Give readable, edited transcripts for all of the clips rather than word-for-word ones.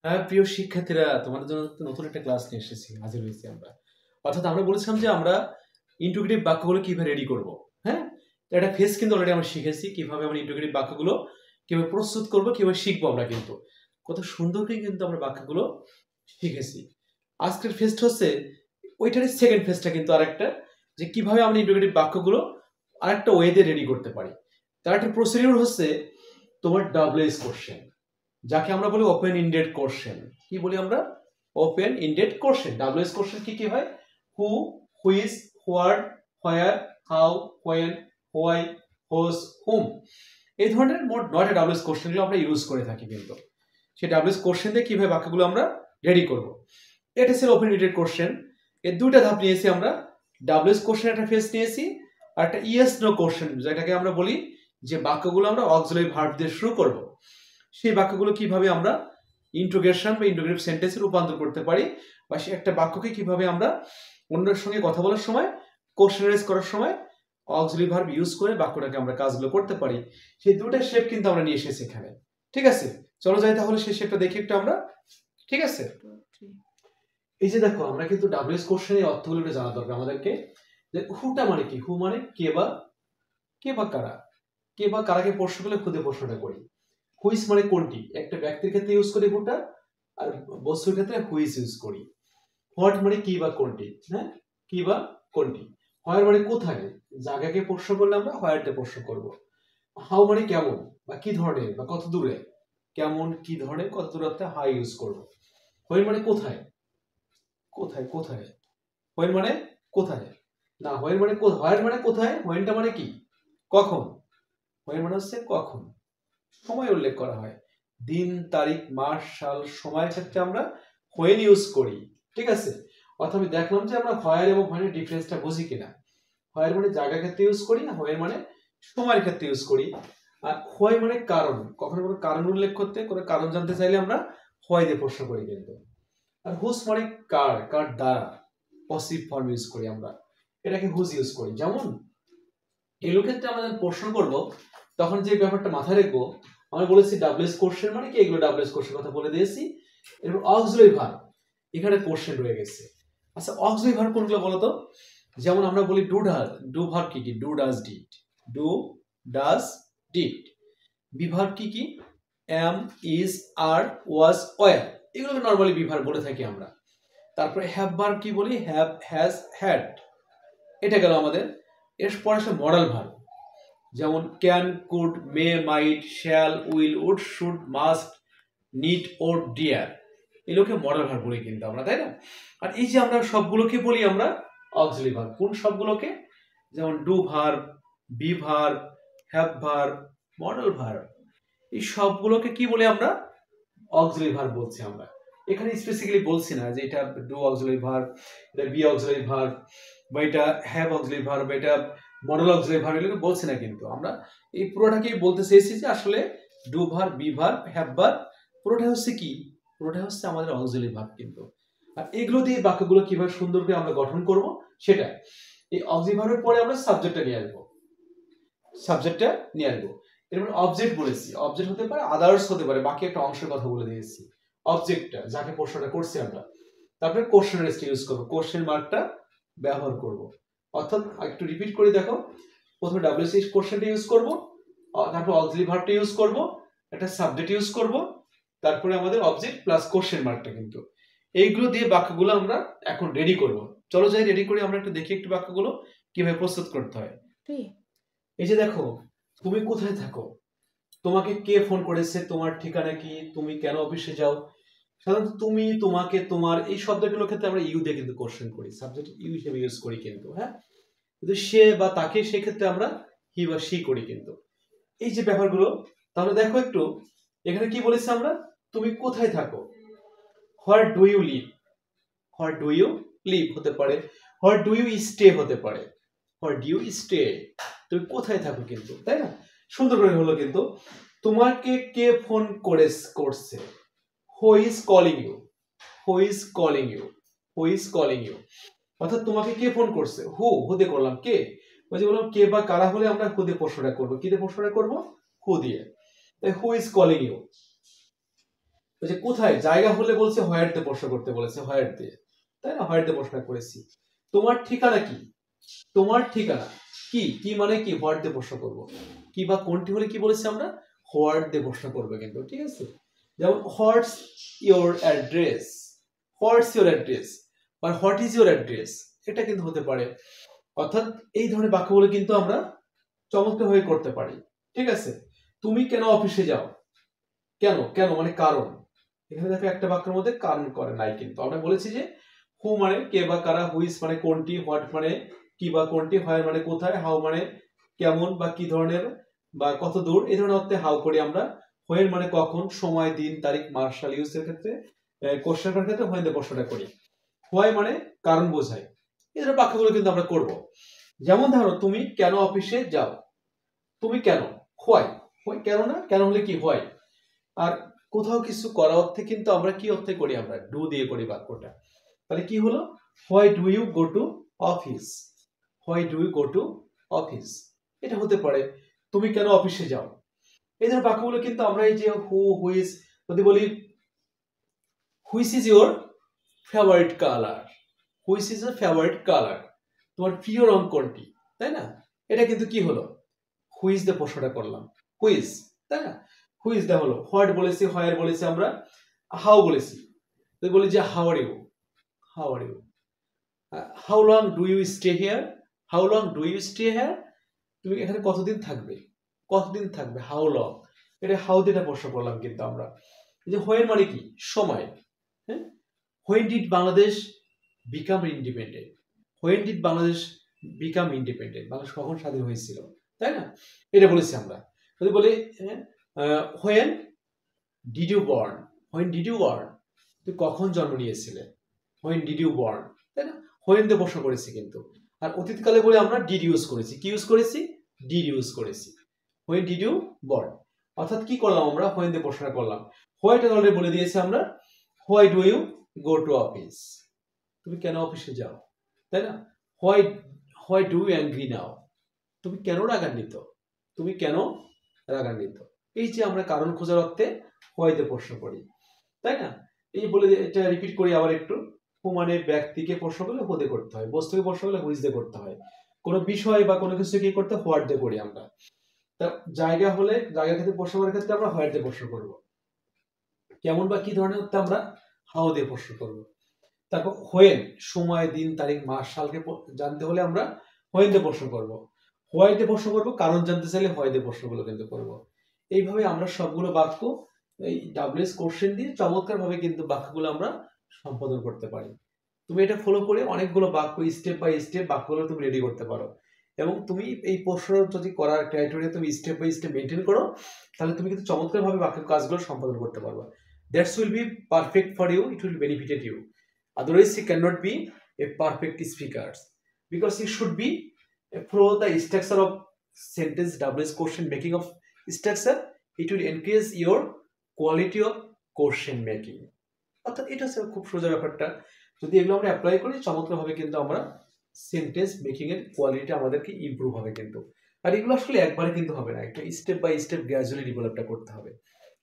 হ্যাঁ, প্রিয় শিক্ষার্থীরা, তোমাদের জন্য নতুন একটা ক্লাস নিয়ে এসেছি, হাজির হয়েছি আমরা। অর্থাৎ আমরা বলেছিলাম যে আমরা ইন্টিগ্রেটিভ বাক্যগুলো কিভাবে রেডি করব। হ্যাঁ, তো একটা ফেজ কিন্তু অলরেডি আমরা শিখেছি কিভাবে আমরা ইন্টিগ্রেটিভ বাক্যগুলো কিভাবে প্রস্তুত করব, কিভাবে শিখবো আমরা। কিন্তু কত সুন্দর করে কিন্তু আমরা বাক্যগুলো শিখেছি। আজকের ফেজটা হচ্ছে ওইটারই সেকেন্ড ফেজটা, কিন্তু আরেকটা, যে কিভাবে আমরা ইন্টিগ্রেটিভ বাক্যগুলো আরেকটা ওয়েতে রেডি করতে পারি। তার একটা প্রসিডিউর হচ্ছে তোমার ডাব্লিউএস কোশ্চেন, যাকে আমরা বলি ওপেন ইন্ডেড কোশ্চেন। কি বলি আমরা? Open ended question. W S question কি কি হয়? Who, which, what, where, how, when, why, whose, whom. এই ধরনের মোট 9টা ডাব্লিউএস কোশ্চেনগুলো আমরা ইউজ করে থাকি। কিন্তু সেই ডাব্লিউএস কোশ্চেন দিয়ে কিভাবে বাক্যগুলো আমরা রেডি করব, এটা ছিল ওপেন ইন্ডেড কোশ্চেন। এর দুইটা ধাপ নিয়েছি আমরা। ডাব্লিউএস কোশ্চেন একটা ফেজ নিয়েছি, আর একটা ইয়েস নো কোশ্চেন, যেটাকে আমরা বলি যে বাক্যগুলো আমরা অক্সিলারি ভার্ব দিয়ে শুরু করব। সেই বাক্যগুলো কিভাবে আমরা ইন্টিগ্রেশন বা ইন্টিগ্রেটিভ সেন্টেন্সে রূপান্তর করতে পারি, বা সে একটা বাক্যকে কিভাবে আমরা অন্যের সঙ্গে কথা বলার সময়, কোশ্চেনারাইজ করার সময় অক্সিলারি ভার্ব ইউজ করে বাক্যটাকে আমরা কাজগুলো করতে পারি। সেই দুটো শেপ কিন্তু আমরা নিয়ে এসেছি এখানে। ঠিক আছে, চলো যাই তাহলে সেই শেপটা দেখি একটু আমরা। ঠিক আছে, এই যে দেখো, আমরা কিন্তু ডাব্লিউএস কোশ্চেনের অর্থগুলো একটু জানা দরকার আমাদেরকে। যে হুটা মানে কি? হু মানে কে বা কারা। কে বা কারাকে প্রশ্ন করলে খুদে প্রশ্নটা করি। হুইচ মানে কোনটি, একটা ব্যক্তির ক্ষেত্রে ইউজ করি হুটা, আর বস্তুর ক্ষেত্রে হুইচ ইউজ করি। হোয়াট মানে কি বা কোনটি, হ্যাঁ, কি বা কোনটি। হোয়ার মানে কোথায়, জায়গাকে প্রশ্ন করলে আমরা হোয়ারতে প্রশ্ন করব। হাউ মানে কেমন বা কি ধরনের বা কত দূরে, কেমন কি ধরনের কত দূরত্বে হাই ইউজ করব। হোয়েন মানে কোথায়, কোথায় কোথায়। হোয়েন মানে কোথায় না, হোয়েন মানে হোয়ার মানে কোথায়, হোয়েনটা মানে কি কখন। হোয়েন মানে হচ্ছে কখন, সময় উল্লেখ করা হয়, দিন, তারিখ, মাস, সাল, সময়ের ক্ষেত্রে আমরা হোয়েন ইউজ করি। ঠিক আছে, অর্থাৎ আমি দেখলাম যে আমরা হোয়ার এবং হোয়েনের ডিফারেন্সটা বুঝি কিনা। হোয়ার মানে জায়গা ক্ষেত্রে ইউজ করি, আর হোয়েন মানে সময়ের ক্ষেত্রে ইউজ করি। আর হোয়াই মানে কারণ, কখনো কোনো কারণ উল্লেখ করতে, কোনো কারণ জানতে চাইলে আমরা হোয়াই দিয়ে প্রশ্ন করি কিন্তু। আর হুজ মানে কার, কার দ্বারা, পসিভ ফর্ম ইউজ করি আমরা, এটাকে হুজ ইউজ করি। যেমন এগুলো ক্ষেত্রে আমরা যখন প্রশ্ন করব, তখন যে ব্যাপারটা মাথায় রাখবো, আমরা বলেছি ডাব্লিউএস কোশ্চেন মানে কি, এগুলো ডাব্লিউএস কোশ্চেন কথা বলে দিয়েছি। এরপর অক্সিলারি ভার্ব, এখানে কোশ্চেন রয়ে গেছে। আচ্ছা, অক্সিলারি ভার্ব কোনগুলো বলো তো? যেমন আমরা বলি ডু ডাজ, ডু ভার্ব কি কি? Do does did, do does did. Be verb কি কি? Am, is, are, was, were. এগুলোকে নরমালি বি ভার্ব বলে থাকি আমরা। তারপরে হ্যাভ ভার্ব কি বলি? Have, has, had. এটা গেল আমাদের। এরপর আসলে মডাল ভার্ব, যেমন can, could, may, might, shall, will, would, should, must, need, or, dare. এগুলোকে মডাল ভার্ব বলি কিন্তু আমরা, তাই না? আর এই যে আমরা সবগুলোকে বলি আমরা অক্সিলারি ভার্ব। কোন সবগুলোকে? যেমন do verb, be verb, have verb, modal verb, এই সবগুলোকে কি বলি আমরা? অক্সিলারি ভার্ব বলছি আমরা। এখানে স্পেসিফিক্যালি বলছি না যে এটা ডু অক্সিলারি ভার্ব, এটা বি অক্সিলারি ভার্ব, বা এটা হ্যাভ অক্সিলারি ভার্ব, এটা মডেল অক্সিলারি ভার্ব, এগুলো বলছি না কিন্তু আমরা। এই পুরোটাকেই বলতে চেয়েছি যে আসলে do verb, be verb, have verb, পুরোটা হচ্ছে কি? পুরোটা হচ্ছে আমাদের অক্সিলারি ভার্ব কিন্তু। আর এগুলো দিয়ে বাক্যগুলো কিভাবে সুন্দর করে আমরা গঠন করব সেটা। এই অক্সিলারি ভার্বের পরে আমরা সাবজেক্টটা নিয়ে আসবো, সাবজেক্টটা নিয়ে আসবো। এরপর অবজেক্ট বলেছি, অবজেক্ট হতে পারে, আদার্স হতে পারে, বাকি একটা অংশের কথা বলে দিয়েছি। অবজেক্টটা যাকে প্রশ্নটা করছি আমরা। তারপরে কোশ্চেন রেস্ট ইউজ করব, কোশ্চেন মার্কটা ব্যবহার করব। অর্থাৎ একটু রিপিট করে দেখো, প্রথমে ডাব্লিউসি কোশ্চেনটা ইউজ করব, তারপর অক্সিলারি ভার্বটা ইউজ করব, একটা সাবজেক্ট ইউজ করব, তারপরে আমাদের অবজেক্ট প্লাস কোশ্চেন মার্কটা কিন্তু। এইগুলো দিয়ে বাক্যগুলো আমরা এখন রেডি করব। চলো যাই রেডি করি আমরা, একটু দেখি একটু বাক্যগুলো কিভাবে প্রস্তুত করতে হয়। এই যে দেখো, তুমি কোথায় থাকো, তোমাকে কে ফোন করেছে, তোমার ঠিকানা কি, তুমি কেন অফিসে যাও। সাধারণত তুমি, তোমাকে, তোমার, এই শব্দগুলোর ক্ষেত্রে আমরা ইউ দিয়ে কিন্তু কোশ্চেন করি, সাবজেক্ট ইউ হিসেবে ইউজ করি কিন্তু। হ্যাঁ, কিন্তু সে বা তাকে সেক্ষেত্রে আমরা হি বা সি করি কিন্তু। এই যে ব্যাপারগুলো, তাহলে দেখো একটু, এখানে কি বলেছি আমরা? তুমি কোথায় থাকো, where do you live, where do you live হতে পারে, হোয়ার ডু ইউ স্টে হতে পারে, হোয়ার ডু ইউ স্টে, তুমি কোথায় থাকো কিন্তু, তাই না? সুন্দর করে হলো কিন্তু। তোমাকে কে ফোন করছে, who is calling you, who is calling you, who is calling you. অর্থাৎ তোমাকে কে ফোন করছে, হুতে করলাম, কে, ওই যে বললাম কে বা কারা হলে আমরা হুতে প্রশ্নটা করবো, কি দিয়ে প্রশ্নটা করবো? হু দিয়ে। Who is calling you. ওই যে কোথায় জায়গা হলে বলছে হোয়ার দিয়ে প্রশ্ন করতে বলেছে, হোয়ার দিয়ে, তাই না, হোয়ার দিয়ে প্রশ্ন করেছি। তোমার ঠিকানা কি, তোমার ঠিকানা কি, কি মানে কি, হোয়াট দিয়ে প্রশ্ন করব, কি বা কোনটি হলে কি বলেছি আমরা, হোয়াট দিয়ে প্রশ্ন করবে কিন্তু, ঠিক আছে। যেমন what's your address, what's your address বা হোয়াট ইজ ইওর অ্যাড্রেস, এটা কিন্তু হতে পারে। অর্থাৎ এই ধরনের বাক্যগুলো কিন্তু আমরা চমৎকার হয়ে করতে পারি, ঠিক আছে। তুমি কেন অফিসে যাও, কেন, কেন মানে কারণ, এখানে দেখো একটা বাক্যের মধ্যে কারণ করে নাই, কিন্তু আমরা বলেছি যে হু মানে কে বা কারা, হুইস মানে কোনটি, হোয়াট মানে কি বা কোনটি, হোয়ার মানে কোথায়, হাউ মানে কেমন বা কি ধরনের বা কত দূর, এই ধরনের অর্থে হাউ করি আমরা। হোয়েন মানে কখন, সময়, দিন, তারিখ, মাস, সাল ইউজের ক্ষেত্রে, কোশ্চেন করার ক্ষেত্রে হোয়েন দিয়ে প্রশ্নটা করি। হোয়াই মানে কারণ বোঝায়, এই ধরনের বাক্যগুলো কিন্তু আমরা করব। যেমন ধরো তুমি কেন অফিসে যাও, তুমি কেন, হোয়াই, হোয়াই কেন না, কেন হলে কি হোয়াই। আর কোথাও কিছু করা অর্থে কিন্তু আমরা কি অর্থে করি, আমরা ডু দিয়ে করি বাক্যটা। তাহলে কি হলো, why do you go to office, why do you go to office, এটা হতে পারে। তুমি কেন অফিসে যাও, এই ধরনের বাক্যগুলো কিন্তু আমরা এই যে হু, হুইজ, যদি বলি which is your favourite colour, which is your favourite colour, তোমার প্রিয় রং কোনটি, তাই না, এটা কিন্তু কি হলো, হুইজ দিয়ে প্রশ্নটা করলাম, হুইজ, তাই না, হুইজ দেওয়া হলো। হোয়াট বলেছি, হোয়ার বলেছি আমরা, হাউ বলেছি, তো বলি যে how are you, how are you, how long do you stay here, how long do you stay here, তুমি এখানে কতদিন থাকবে, কতদিন থাকবে, হাউ লং, এটা হাউ দিয়ে প্রশ্ন করলাম কিন্তু আমরা। এই যে হোয়েন মানে কি, সময়, হ্যাঁ, when did Bangladesh become independent, when did Bangladesh become independent, Bangladesh কখন স্বাধীন হয়েছিল, তাই না, এটা বলেছি আমরা। যদি বলি when did you born, when did you born, তুই কখন জন্ম নিয়েছিলে, হোয়েন ডিড ইউ বর্ন, তাই না, হোয়েন দিয়ে প্রশ্ন করেছি কিন্তু। আর অতীতকালে বলে আমরা ডিড ইউজ করেছি, কি ইউজ করেছি, ডিড ইউজ করেছি, হোয়েন ডিড ইউ বর্ন। অর্থাৎ কি করলাম আমরা, হোয়েন দিয়ে প্রশ্ন করলাম। হোয়াইট অলরেডি বলে দিয়েছি আমরা, why do you go to office, তুমি কেন অফিসে যাও, তাই না, why, why do you angry now, তুমি কেন রাগান্বিত, তুমি কেন রাগান্বিত। এই যে আমরা কারণ খোঁজার অর্থে হোয়াইতে প্রশ্ন করি, তাই না। এই বলে এটা রিপিট করি আবার একটু, হু মানে ব্যক্তিকে প্রশ্ন করলে হোতে করতে হয়, বস্তুকে প্রশ্ন করলে হুইজ দিয়ে করতে হয়, কোনো বিষয় বা কোনো কিছু কি করতে হোয়াট দিয়ে করি আমরা। তা জায়গা হলে জায়গার ক্ষেত্রে প্রশ্ন করার ক্ষেত্রে আমরা হোয়াট দিয়ে প্রশ্ন করব, কেমন বা কি ধরনের হতে আমরা হাউ দিয়ে প্রশ্ন করব। তারপর হোয়েন সময়, দিন, তারিখ, মাস, সালকে জানতে হলে আমরা হোয়েন দিয়ে প্রশ্ন করব, হোয়াই দিয়ে প্রশ্ন করব, কারণ জানতে চাইলে হোয়াই দিয়ে প্রশ্নগুলো কিন্তু করব। এইভাবে আমরা সবগুলো বাক্য এই ডাব্লিউএস কোশ্চেন দিয়ে চমৎকার ভাবে কিন্তু বাক্যগুলো আমরা সম্পাদন করতে পারি। তুমি এটা ফলো করে অনেকগুলো বাক্য স্টেপ বাই স্টেপ বাক্যগুলো তুমি রেডি করতে পারো, এবং তুমি এই প্রশ্ন যদি করার ক্রাইটেরিয়া তুমি স্টেপ বাই স্টেপ মেনটেন করো, তাহলে তুমি কিন্তু চমৎকার ভাবে বাক্যের কাজগুলো সম্পাদন করতে পারবে। That's will be perfect for you, it will benefited you. Otherwise, he cannot be a perfect speaker because he should be follow the structure of sentence WS question making of structure. It will increase your quality of question making. অর্থাৎ এটা হচ্ছে খুব সোজা ব্যাপারটা, যদি এগুলো আমরা apply করি চমৎকার ভাবে কিন্তু আমরা সেন্টেন্স মেকিং এর কোয়ালিটি আমাদেরকে ইমপ্রুভ হবে কিন্তু। আর এগুলো আসলে একবারে কিন্তু হবে না, একটা স্টেপ বাই স্টেপ গ্র্যাজুয়ালি ডেভেলপটা করতে হবে।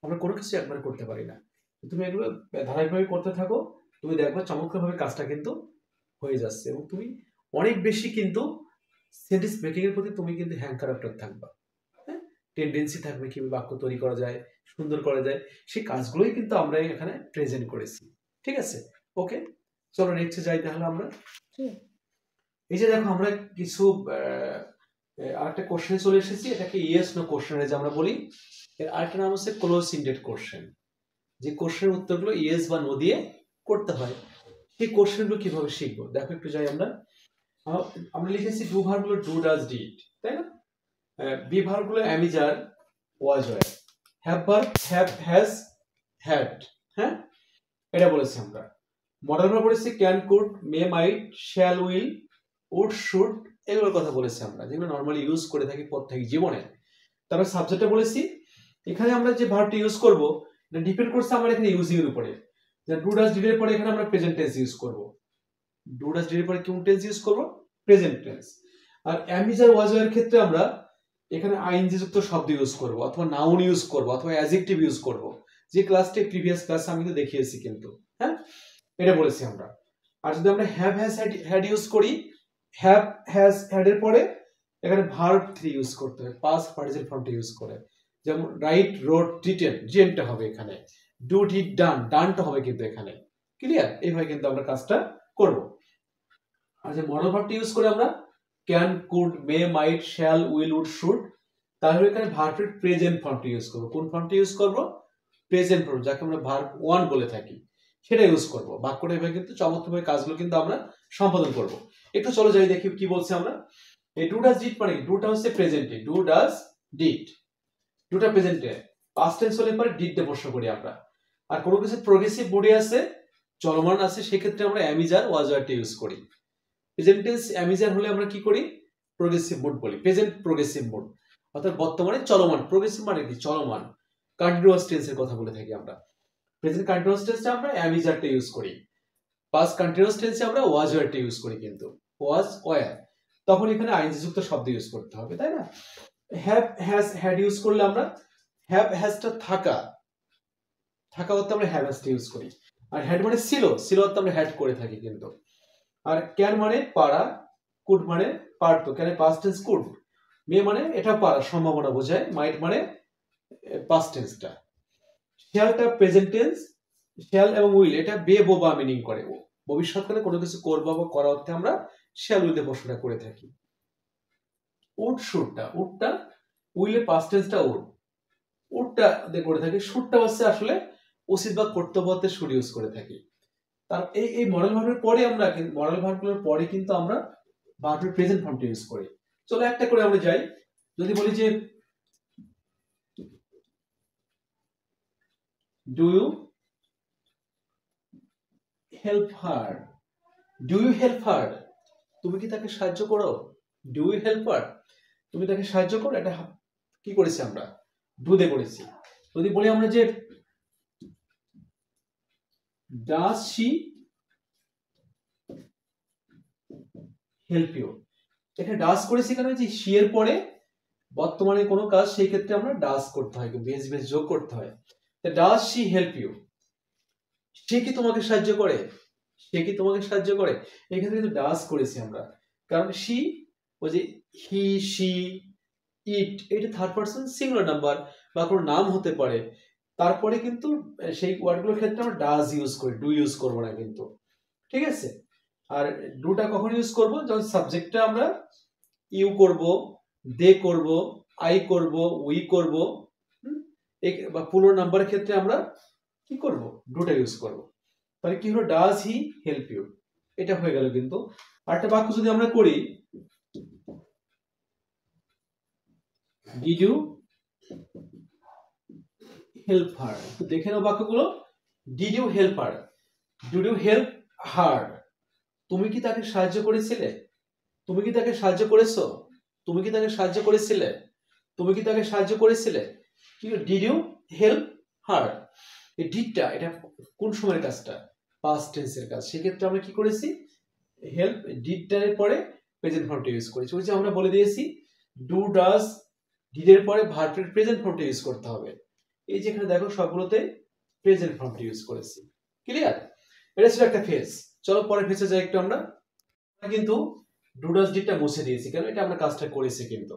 আমরা কোনো কিছু একবারে করতে পারি না, তুমি এগুলো ধারাবাহিকভাবে করতে থাকো, তুমি দেখবে চমৎকারভাবে কাজটা কিন্তু হয়ে যাচ্ছে, এবং তুমি অনেক বেশি কিন্তু সেন্টেন্স মেকিং এর প্রতি তুমি কিন্তু হ্যাঙ্কার আফটার থাকবা, হ্যাঁ, টেন্ডেন্সি থাকবে কিভাবে বাক্য তৈরি করা যায়, সুন্দর করা যায়, সেই কাজগুলোই কিন্তু আমরা এখানে প্রেজেন্ট করেছি, ঠিক আছে। ওকে, চলো নেক্সটে যাই তাহলে আমরা। এই যে দেখো আমরা কিছু আরেকটা কোশ্চেনে চলে এসেছি, এটাকে ইয়েস নো কোশ্চেন যে আমরা বলি। এর আরেকটা নাম হচ্ছে ক্লোজ ইন্ডেড কোশ্চেন, যে কোশ্চেনের উত্তরগুলো ইয়েস বা নো দিয়ে করতে হয়। সেই কোশ্চেনগুলো কিভাবে শিখবো দেখো একটু যাই আমরা। আমরা লিখেছি ডু ভার্বগুলো ডু, ডাজ, ডিড, তাই না। বি ভার্বগুলো am, is, are, was, were. Have verb have, has, had, হ্যাঁ, এটা বলেছি আমরা। মডেল ভার্ব বলেছি can, could, may, might, shall, will, would, should, এগুলোর কথা বলেছি আমরা, যেগুলো নর্মালি ইউজ করে থাকি প্রত্যেক জীবনে। তারপর সাবজেক্টটা বলেছি, এখানে আমরা যে ভার্বটি ইউজ করবো এটা ডিপেন্ড করছে আমার এখানে ইউজিং এর উপরে। ডু, ডাজ, ডিড এর পরে এখানে আমরা প্রেজেন্ট টেন্স ইউজ করব। ডু, ডাজ, ডিড এর পরে কোন টেন্স ইউজ করব, প্রেজেন্ট টেন্স। আর am, is, are, was, were ক্ষেত্রে আমরা এখানে আইএনজি যুক্ত শব্দ ইউজ করব, অথবা নাউন ইউজ করব, অথবা অ্যাডজেক্টিভ ইউজ করব, যে ক্লাসটি প্রিভিয়াস ক্লাস আমি তো দেখিয়েছি কিন্তু, হ্যাঁ, এটা বলেছি আমরা। আর যদি আমরা হ্যাভ হ্যাজ হ্যাড ইউজ করি, হ্যাভ হ্যাজ হ্যাড এর পরে এখানে ভার্ব 3 ইউজ করতে হবে, পাস্ট পার্টিসিপল ফর্মটা ইউজ করে। যেমন রাইট, রোড, রিটেন, জেনটা হবে এখানে, ডু, ডিড, ডান, ডানটা হবে কিন্তু এখানে। ক্লিয়ার? এইভাবে কিন্তু আমরা কাজটা করব। আর যে মডেল ভার্বটা ইউজ করে আমরা can, could, may, might, shall, will, would, should, তাহলে এখানে ভার্বের প্রেজেন্ট ফর্মটা ইউজ করব। কোন ফর্মটা ইউজ করব? প্রেজেন্ট ফর্ম, যাকে আমরা ভার্ব 1 বলে থাকি, সেটা ইউজ করব। বাক্যটা এভাবে কিন্তু চমৎকারভাবে কাজগুলো কিন্তু আমরা সম্পাদন করব। একটু চলো যাই দেখি কি বলছে আমরা। এই ডু ডাজ ডিড মানে ডুটা হচ্ছে প্রেজেন্টে, ডু ডাজ ডিড, ডুটা প্রেজেন্টে, পাস্ট টেন্স হলে পরে ডিড দিয়ে প্রশ্ন করি আমরা। আর কোনো কিছু প্রোগ্রেসিভ বডি আছে, চলমান আছে, সেক্ষেত্রে আমরা am, is, are, was, ওয়ারটা use করি। প্রেজেন্ট টেন্স অ্যাম, ইজ, আর হলে আমরা কি করি? প্রোগ্রেসিভ মোড বলি, প্রেজেন্ট প্রোগ্রেসিভ মোড, অর্থাৎ বর্তমানে চলমান। প্রোগ্রেসিভ মানে কি? চলমান। কন্টিনিউয়াস টেন্সের কথা বলে থাকি আমরা। প্রেজেন্ট কন্টিনিউয়াস টেন্সে আমরা অ্যাম, ইজ, আরটা ইউজ করি। পাস্ট কন্টিনিউয়াস টেন্সে আমরা ওয়াজ, ওয়ারটা ইউজ করি কিন্তু, ওয়াজ, ওয়ার। তখন এখানে আইএনজি যুক্ত শব্দ ইউজ করতে হবে, তাই না? হ্যাভ হ্যাজ হ্যাড ইউজ করলে আমরা হ্যাভ হ্যাজটা থাকা, থাকা অর্থে আমরা হ্যাভ হ্যাজটা ইউজ করি। আর হ্যাড মানে ছিল, ছিল অর্থে আমরা হ্যাড করে থাকি কিন্তু। আর ক্যান মানে পারা, কুড মানে পারতো, ক্যান পাস্ট টেন্স কুড, মে মানে এটা পারা, সম্ভাবনা বোঝায়, মাইট মানে পাস্ট টেন্সটা, শ্যালটা প্রেজেন্ট টেন্স, শ্যাল এবং উইল এটা বে বোবা মিনিং করে, ভবিষ্যৎকালে কোনো কিছু করবো বা করা অর্থে আমরা শ্যাল উইলে প্রশ্নটা করে থাকি। উড, শুডটা, উডটা উইলের পাস্ট টেন্সটা উড, উডটা দিয়ে করে থাকি, শুডটা হচ্ছে আসলে উচিত বা কর্তব্য অর্থে শুড ইউজ করে থাকি। তার এই মডেল ভার্বের পরে আমরা মডেল ভার্বগুলোর পরে কিন্তু আমরা ভার্বের প্রেজেন্ট ফর্মটা ইউজ করি। চলো একটা করে আমরা যাই। যদি বলি যে do you help her, do you help her, তুমি কি তাকে সাহায্য করো? ডু ইউ হেল্প হার, তুমি তাকে সাহায্য করো, এটা কি করেছি আমরা? ডু দে করেছি। যদি বলি আমরা যে ডাজ শি হেল্প ইউ, এখানে ডাজ করেছি কেন? যে শি এর পরে বর্তমানে কোনো কাজ, সেই ক্ষেত্রে আমরা ডাজ করতে হয়, বেস বেস যোগ করতে হয়। ডাজ শি হেল্প ইউ, সে কি তোমাকে সাহায্য করে? সে কি তোমাকে সাহায্য করে? এখানে কিন্তু ডাজ করেছি আমরা, কারণ শি, ওই যে হি, শি, ইট, এটা থার্ড পারসন সিঙ্গুলার নাম্বার বা কোনো নাম হতে পারে, তারপরে কিন্তু সেই ওয়ার্ডগুলোর ক্ষেত্রে আমরা ডাজ ইউজ করি, ডু ইউজ করবো না কিন্তু, ঠিক আছে? আর ডুটা কখন ইউজ করব? যখন সাবজেক্টটা আমরা ইউ করব, দে করব, আই করব, উই করব, বা পুরো নাম্বারের ক্ষেত্রে আমরা কি করব? ডুটা ইউজ করব। তাহলে কি হলো? ডাজ হি হেল্প ইউ, এটা হয়ে গেল কিন্তু। আরেকটা বাক্য যদি আমরা করি, ডিড ইউ হেল্প হার, দেখে নাও বাক্যগুলো। Did you help her, did you help her, তুমি কি তাকে সাহায্য করেছিলে? তুমি কি তাকে সাহায্য করেছো? তুমি কি তাকে সাহায্য করেছিলে? তুমি কি তাকে সাহায্য করেছিলে? কি ডিড ইউ হেল্প হার, এই ডিডটা এটা কোন সময়ের কাজটা? পাস্ট টেন্সের কাজ। সেক্ষেত্রে আমরা কি করেছি? হেল্প ডিডটার পরে প্রেজেন্ট ফর্মটা ইউজ করেছি। ওই যে আমরা বলে দিয়েছি ডু, ডাজ, ডিডের পরে ভার্বের প্রেজেন্ট ফর্মটা ইউজ করতে হবে। এই যে এখানে দেখো সবগুলোতে প্রেজেন্ট ফর্মটা ইউজ করেছি। ক্লিয়ার? এটা ছিল একটা ফেজ। চলো পরে ফেজে যাই একটু। আমরা কিন্তু ডু, ডাজ, ডিডটা মুছে দিয়েছি, কারণ এটা আমরা কাজটা করেছি কিন্তু।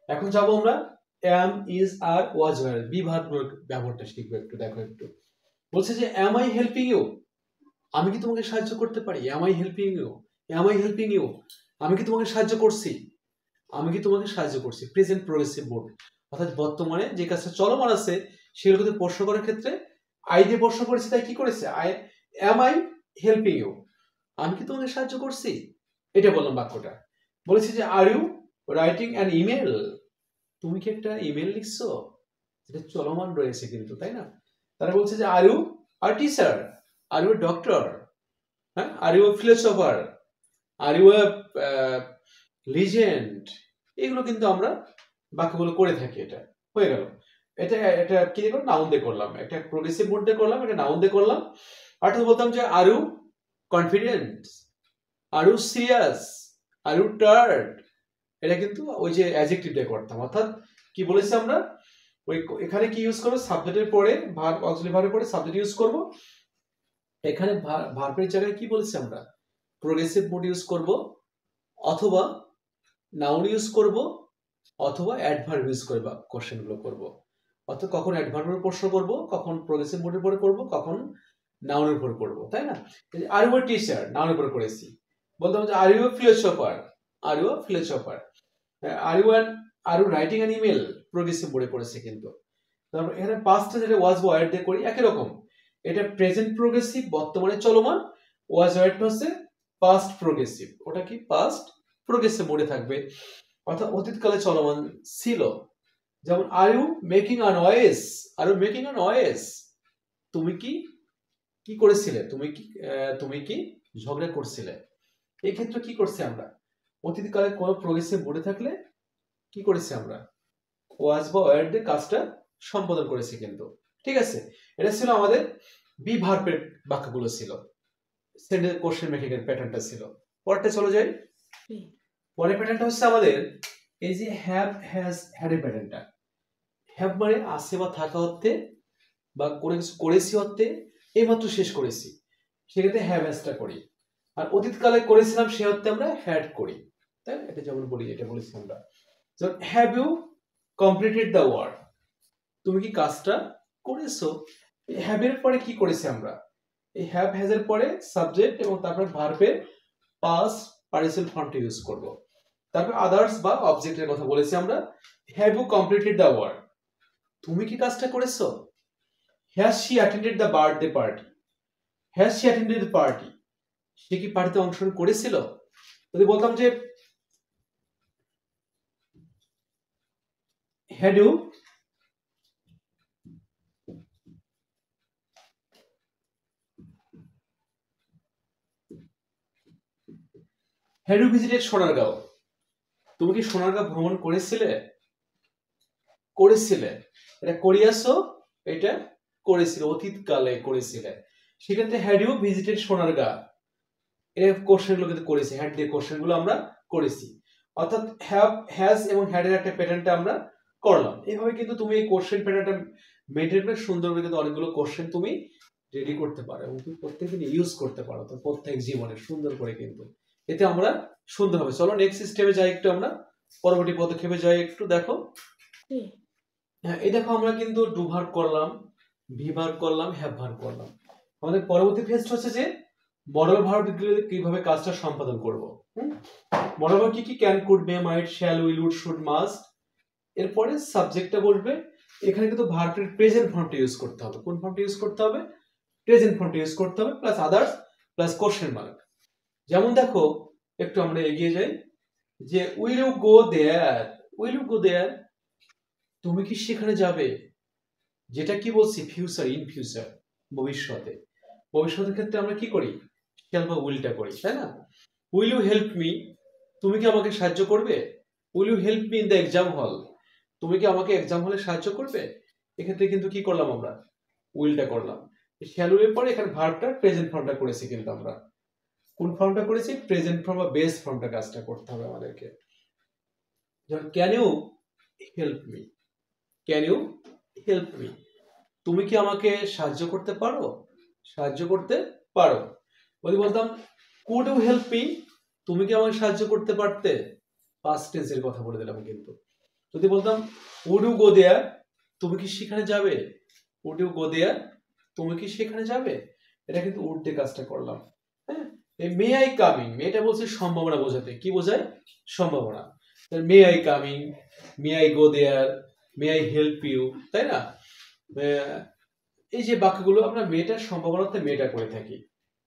এখন যাবো আমরা am, is, are, was, were, be ভার্বগুলোর ব্যবহারটা শিখবো একটু। দেখো একটু বলছে যে অ্যাম আই হেল্পিং ইউ, আমি কি তোমাকে সাহায্য করতে পারি? Am I helping you, am I helping you, আমি কি তোমাকে সাহায্য করছি? আমি কি তোমাকে সাহায্য করছি? প্রেজেন্ট প্রোগ্রেসিভ মোড, অর্থাৎ বর্তমানে যে কাজটা চলমান আছে সেগুলোকে প্রশ্ন করার ক্ষেত্রে আই দিয়ে প্রশ্ন করেছে, তাই কি করেছে? I am I helping you, আমি কি তোমাকে সাহায্য করছি? এটা বললাম বাক্যটা। বলেছি যে are you writing an email, তুমি কি একটা ইমেল লিখছো? এটা চলমান রয়েছে কিন্তু, তাই না? তারা বলছে যে are you are teacher, are you doctor, হ্যাঁ, are you philosopher, are you legend, এগুলো কিন্তু আমরা বাক্যগুলো করে থাকি। এটা হয়ে গেল। এটা এটা কি দিয়ে করলাম? নাউন দিয়ে করলাম। একটা প্রোগ্রেসিভ মোড দিয়ে করলাম, একটা নাউন দিয়ে করলাম। আর তো বলতাম যে are you confident, are you serious, are you tired, এটা কিন্তু ওই যে অ্যাডজেক্টিভ দিয়ে করতাম। অর্থাৎ কি বলেছি আমরা? ওই এখানে কি ইউজ করব, সাবজেক্টের পরে ভার্ব, অক্সিলারি ভার্বের পরে সাবজেক্ট ইউজ করব। এখানে ভার্বের জায়গায় কি বলেছি আমরা, প্রোগ্রেসিভ মোড ইউজ করব, অথবা নাউন ইউজ করব, অথবা অ্যাডভার্ব ইউজ করে বা কোশ্চেনগুলো করব। অর্থাৎ কখন অ্যাডভার্বের প্রশ্ন করব, কখন প্রোগ্রেসিভ মোডের পরে করব, কখন নাউনের উপর করব, তাই না? আর ইউ এ টিচার, নাউনের উপর করেছি। বলতাম যে are you a philosopher, are you a philosopher. Are you writing an email, progressive মোডে করেছে কিন্তু। তারপর এখানে পাস্টে যেটা ওয়াজ বা ওয়ার দিয়ে করি একই রকম। এটা প্রেজেন্ট প্রোগ্রেসিভ, বর্তমানে চলমান। ওয়াজ ওয়ারটা হচ্ছে পাস্ট প্রোগ্রেসিভ, ওটা কি পাস্ট প্রোগ্রেসিভ মোডে থাকবে, অর্থাৎ অতীতকালে চলমান ছিল। যেমন are you making a noise, are you making a noise, তুমি কি কি করেছিলে, তুমি কি ঝগড়া করছিলে। এই ক্ষেত্রে কি করছি আমরা, অতীতকালে কোন প্রোগ্রেসিভ মোডে থাকলে কি করেছি আমরা, ওয়াজ বা ওয়ার দিয়ে কাজটা সম্পাদন করেছি কিন্তু। ঠিক আছে, এটা ছিল আমাদের বি ভার্বের বাক্যগুলো ছিল, সেন্টেন্স কোশ্চেন মেকিং এর প্যাটার্নটা ছিল। পরেরটা চলে যাই। পরের প্যাটার্নটা হচ্ছে আমাদের এই যে হ্যাভ হ্যাজ হ্যাড এর প্যাটার্নটা। হ্যাভ মানে আছে বা থাকা অর্থে, বা করে কিছু করেছি অর্থে, এইমাত্র শেষ করেছি, সেক্ষেত্রে হ্যাভ হ্যাজটা করি। আর অতীতকালে করেছিলাম সে অর্থে আমরা হ্যাড করি, তাই না? এটা যেমন বলি, এটা বলেছি আমরা, যেমন have you completed the work, তুমি কি কাজটা করেছো। হ্যাভ এর পরে কি করেছি আমরা, এই হ্যাভ হ্যাজ এর পরে সাবজেক্ট এবং তারপর ভার্বের পাস্ট পার্টিসিপল ফর্মটা ইউজ করব। তারপর আদার্স বা অবজেক্টের কথা বলেছি আমরা। Have you completed the work, তুমি কি কাজটা করেছো। Has she attended the birthday party, has she attended the party, সে কি পার্টিতে অংশগ্রহণ করেছিল। যদি বলতাম যে had you had you visited Sonargaon, তুমি কি সোনারগাঁও ভ্রমণ করেছিলে, করেছিলে। এটা করিয়াছো, এটা করেছিল, অতীতকালে করেছিলে। সেক্ষেত্রে হ্যাড ইউ ভিজিটেড সোনারগাঁও, এই কোশ্চেনগুলো কিন্তু করেছি, হ্যাড দিয়ে কোশ্চেনগুলো আমরা করেছি। অর্থাৎ হ্যাভ হ্যাজ এবং হ্যাড এর একটা প্যাটার্নটা আমরা করলাম। এইভাবে কিন্তু তুমি এই কোশ্চেন প্যাটার্নটা মেনটেন করে সুন্দরভাবে কিন্তু অনেকগুলো কোশ্চেন তুমি রেডি করতে পারো এবং তুমি প্রত্যেকদিন ইউজ করতে পারো তো প্রত্যেক জীবনে সুন্দর করে কিন্তু। এতে আমরা সুন্দর হবে। চলো নেক্সট সিস্টেমে যাই একটু, আমরা পরবর্তী পদক্ষেপে যাই একটু। দেখো, হ্যাঁ, এই দেখো আমরা কিন্তু ডু ভার্ব করলাম, ভি ভার্ব করলাম, হ্যাভ ভার্ব করলাম। আমাদের পরবর্তী ফেজটা হচ্ছে যে মডেল ভার্ব কিভাবে কাজটা সম্পাদন করব। মডেল ভার্ব কি, can, could, may, might, shall, will, would, should, must. এরপরে সাবজেক্টটা বসবে। এখানে কিন্তু ভার্বের প্রেজেন্ট ফর্মটা ইউজ করতে হবে। কোন ফর্মটা ইউজ করতে হবে, প্রেজেন্ট ফর্মটা ইউজ করতে হবে, plus others plus question mark. যেমন দেখো একটু আমরা এগিয়ে যাই, যে will you go there, will you go there, তুমি কি সেখানে যাবে। যেটা কি বলছি, ফিউচার, ইন ফিউচার, ভবিষ্যতে। ভবিষ্যতের ক্ষেত্রে আমরা কি করি, শ্যাল বা উইলটা করি, তাই না। উইল ইউ হেল্প মি, তুমি কি আমাকে সাহায্য করবে। Will you help me in the exam hall, তুমি কি আমাকে এক্সাম হলে সাহায্য করবে। এক্ষেত্রে কিন্তু কি করলাম আমরা, উইলটা করলাম। শ্যাল উইলের পরে এখানে ভার্বটা প্রেজেন্ট ফর্মটা করেছি কিন্তু আমরা। কোন ফর্মটা করেছি, প্রেজেন্ট ফর্ম বা বেস ফর্মটা কাজটা করতে হবে আমাদেরকে। যেমন can you help me, can you help me, তুমি কি আমাকে সাহায্য করতে পারো, সাহায্য করতে পারো। যদি বলতাম কুড ইউ হেল্প মি, তুমি কি আমাকে সাহায্য করতে পারতে, পাস্ট টেন্সের কথা বলে দিলাম কিন্তু। যদি বলতাম উড ইউ গো দেয়ার, তুমি কি সেখানে যাবে, উড ইউ গো দেয়ার, তুমি কি সেখানে যাবে, এটা কিন্তু উড দিয়ে কাজটা করলাম। হ্যাঁ, এই মে আই কামিং, এটা বলছে সম্ভাবনা বোঝাতে, কি বোঝায়, সম্ভাবনা। May I coming, may I go there, may I help you, তাই না। এই যে বাক্যগুলো আমরা মেয়েটার সম্ভাবনাতে মেয়েটা করে থাকি,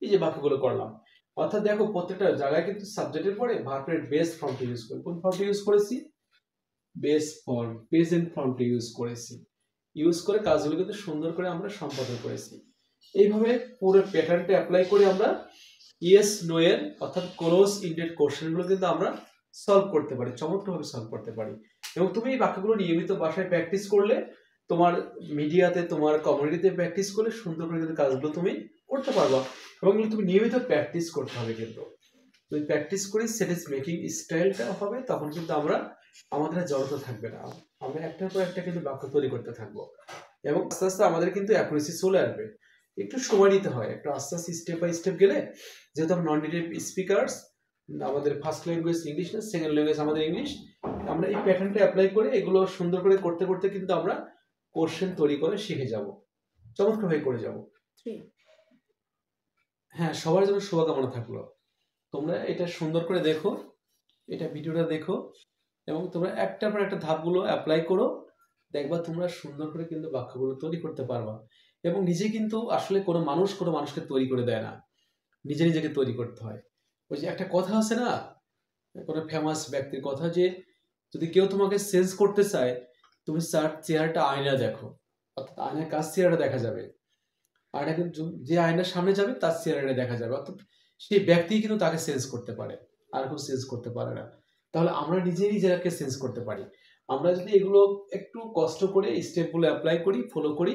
এই যে বাক্যগুলো করলাম। অর্থাৎ দেখো প্রত্যেকটা জায়গায় কিন্তু সাবজেক্টের পরে ভার্বের বেস ফর্মটা ইউজ করি। কোন ফর্মটা ইউজ করেছি, বেস ফর্ম, প্রেজেন্ট ফর্মটা ইউজ করেছি। ইউজ করে কাজগুলো কিন্তু সুন্দর করে আমরা সম্পাদন করেছি। এইভাবে পুরো প্যাটার্নটা অ্যাপ্লাই করে আমরা ইয়েস নো এর অর্থাৎ ক্লোজ ইন্ডেড কোশ্চেনগুলো কিন্তু আমরা সলভ করতে পারি, চমৎকারভাবে সলভ করতে পারি। এবং তুমি এই বাক্যগুলো নিয়মিত বাসায় প্র্যাকটিস করলে, তোমার মিডিয়াতে, তোমার কমিউনিটিতে প্র্যাকটিস করলে সুন্দর করে কিন্তু কাজগুলো তুমি করতে পারবা। এবং তুমি নিয়মিত প্র্যাকটিস করতে হবে কিন্তু। যদি প্র্যাকটিস করি সেন্টেন্স মেকিং স্টাইলটা হবে, তখন কিন্তু আমরা আমাদের জড়তা থাকবে না। আমরা একটার পর একটা কিন্তু বাক্য তৈরি করতে থাকবো এবং আস্তে আস্তে আমাদের কিন্তু অ্যাকুরেসি চলে আসবে। একটু সময় নিতে হয়, একটু আস্তে আস্তে স্টেপ বাই স্টেপ গেলে, যেহেতু আমরা নন নেটিভ স্পিকার্স, আমাদের ফার্স্ট ল্যাঙ্গুয়েজ ইংলিশ না, সেকেন্ড ল্যাঙ্গুয়েজ আমাদের ইংলিশ, আমরা এই প্যাটার্নটা অ্যাপ্লাই করে এগুলো সুন্দর করে করতে করতে কিন্তু আমরা কোশ্চেন তৈরি করে শিখে যাব, চমৎকার ভাবে করে যাব। হ্যাঁ, সবার জন্য শুভকামনা থাকলো। তোমরা এটা সুন্দর করে দেখো, এটা ভিডিওটা দেখো এবং তোমরা একটার পর একটা ধাপগুলো অ্যাপ্লাই করো, দেখবা তোমরা সুন্দর করে কিন্তু বাক্যগুলো তৈরি করতে পারবা। এবং নিজে কিন্তু আসলে কোনো মানুষকে তৈরি করে দেয় না, নিজে নিজেকে তৈরি করতে হয়। ওই যে একটা কথা আছে না, কোনো ফেমাস ব্যক্তির কথা, যে যদি কেউ তোমাকে চেঞ্জ করতে চায়, তুমি চেহারাটা আয়না দেখো, অর্থাৎ আয়নার কাছ চেহারাটা দেখা যাবে, আয়না কিন্তু যে আয়নার সামনে যাবে তার চেহারাটা দেখা যাবে, অর্থাৎ সেই ব্যক্তি কিন্তু তাকে চেঞ্জ করতে পারে, আর কেউ চেঞ্জ করতে পারে না। তাহলে আমরা নিজেই নিজেরাকে চেঞ্জ করতে পারি। আমরা যদি এগুলো একটু কষ্ট করে স্টেপগুলো অ্যাপ্লাই করি, ফলো করি,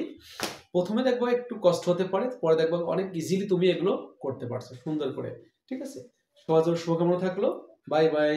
প্রথমে দেখবো একটু কষ্ট হতে পারে, পরে দেখবো অনেক ইজিলি তুমি এগুলো করতে পারছো সুন্দর করে। ঠিক আছে, সবার জন্য শুভকামনা থাকলো। Bye bye.